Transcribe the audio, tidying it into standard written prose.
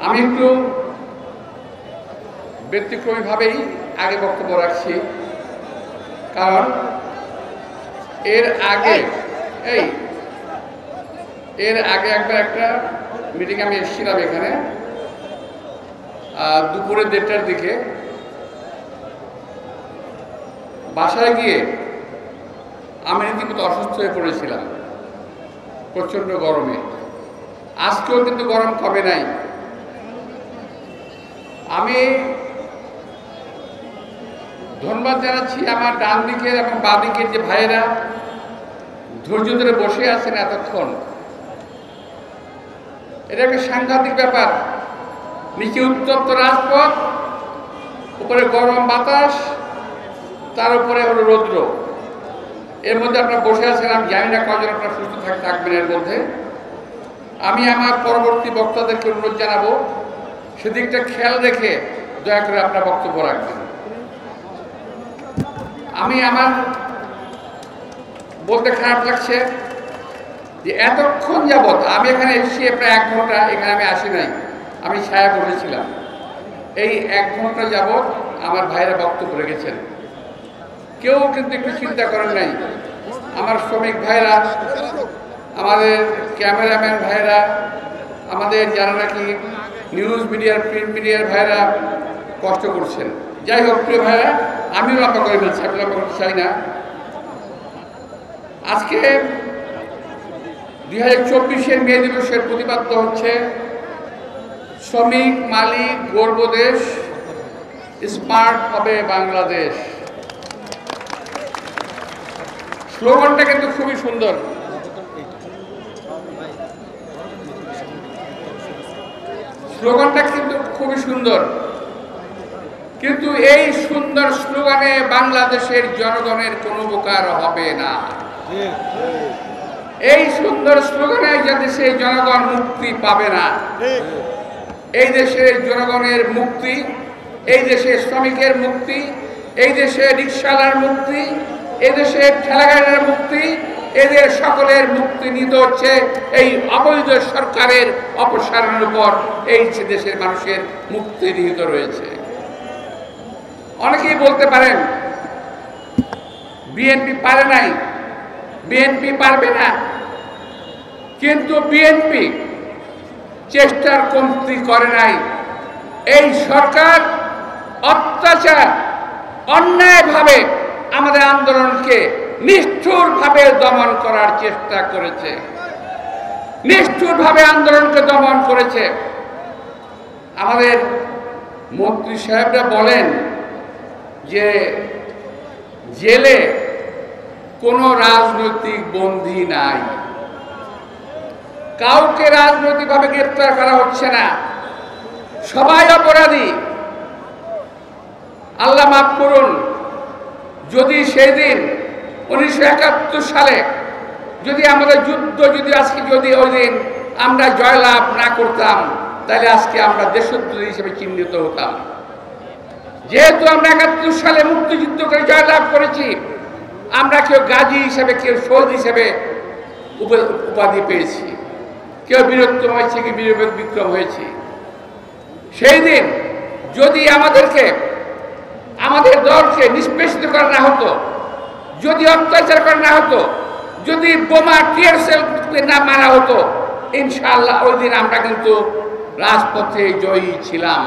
আমি একটু ব্যতিক্রমীভাবেই আগে বক্তব্য রাখছি, কারণ এর আগে একবার একটা মিটিং আমি এসেছিলাম এখানে দুপুরে 1:30টার দিকে। বাসায় গিয়ে আমি রীতিমতো অসুস্থ হয়ে পড়েছিলাম প্রচণ্ড গরমে। আজকেও কিন্তু গরম কমে নাই। আমি ধন্যবাদ জানাচ্ছি আমার ডান দিকের এবং বাঁ দিকের যে ভাইয়েরা ধৈর্য ধরে বসে আছেন এতক্ষণ। এটা একটা সাংঘাতিক ব্যাপার। নিচে উত্তপ্ত রাজপথ, উপরে গরম বাতাস, তার উপরে হলো রৌদ্র। এর মধ্যে আপনারা বসে আছেন। আমি জানি না কজন আপনারা সুস্থ থাকবেন এর মধ্যে। আমি আমার পরবর্তী বক্তাদেরকে অনুরোধ জানাবো সেদিকটা খেয়াল রেখে দয়া করে আপনার বক্তব্য রাখবেন। আমি আমার বলতে খারাপ লাগছে যে এতক্ষণ যাবৎ আমি এখানে এসেছি প্রায় 1 ঘন্টা, এখানে আমি আসি নাই, আমি ছায়া বসেছিলাম। এই 1 ঘন্টা যাবৎ আমার ভাইরা বক্তব্য রেখেছেন, কেউ কিন্তু একটু চিন্তা করেন নাই। আমার শ্রমিক ভাইরা, আমাদের ক্যামেরাম্যান ভাইরা, আমাদের যারা নাকি নিউজ মিডিয়ার প্রিন্ট মিডিয়ার ভাইরা কষ্ট করছেন। যাই হোক প্রিয় ভাইরা, আমিও লম্বা করে বলছি, আমি লম্বা করতে চাই না। আজকে 2024-এর মে দিবসের প্রতিপাদ্য হচ্ছে শ্রমিক মালিক গর্ব দেশ, স্মার্ট হবে বাংলাদেশ। স্লোগানটা কিন্তু খুবই সুন্দর। স্লোগানটা কিন্তু খুবই সুন্দর, কিন্তু এই সুন্দর স্লোগানে বাংলাদেশের জনগণের কোনো উপকার হবে না। এই সুন্দর স্লোগানে দেশের জনগণ মুক্তি পাবে না। এই দেশের জনগণের মুক্তি, এই দেশের শ্রমিকের মুক্তি, এই দেশের রিক্সাওয়ালার মুক্তি, এই দেশের ঠেলাগাড়ির মুক্তি, এদের সকলের মুক্তি নিতে হচ্ছে এই অবৈধ সরকারের অপসারণের উপর। এই দেশের মানুষের মুক্তি নিহিত রয়েছে। অনেকেই বলতে পারেন বিএনপি পারে নাই, বিএনপি পারবে না, কিন্তু বিএনপি চেষ্টার কমতি করে নাই। এই সরকার অত্যাচার অন্যায়ভাবে আমাদের আন্দোলনকে নিষ্ঠুরভাবে দমন করার চেষ্টা করেছে, নিষ্ঠুরভাবে আন্দোলনকে দমন করেছে। আমাদের মন্ত্রী সাহেবরা বলেন যে জেলে কোনো রাজনৈতিক বন্দী নাই, কাউকে রাজনৈতিকভাবে গ্রেপ্তার করা হচ্ছে না, সবাই অপরাধী। আল্লাহ মাফ করুন, যদি সেই দিন 1971 সালে যদি আমাদের যুদ্ধ আজকে ওই দিন আমরা জয়লাভ না করতাম, তাহলে আজকে আমরা দেশদ্রোহী হিসেবে চিহ্নিত হতাম। যেহেতু আমরা 71 সালে মুক্তিযুদ্ধ করে জয়লাভ করেছি, আমরা কেউ গাজী হিসেবে, কেউ শহীদ হিসেবে উপাধি পেয়েছি, কেউ বীরত্তম হয়েছে, কেউ বীর বিক্রম হয়েছি। সেই দিন যদি আমাদের দলকে নিষ্পেষিত করা না হতো, যদি অত্যাচার করা না হতো, যদি বোমা টিয়ার সেল না মারা হতো, ইনশাআল্লাহ ওই দিন আমরা কিন্তু রাজপথে জয়ী ছিলাম।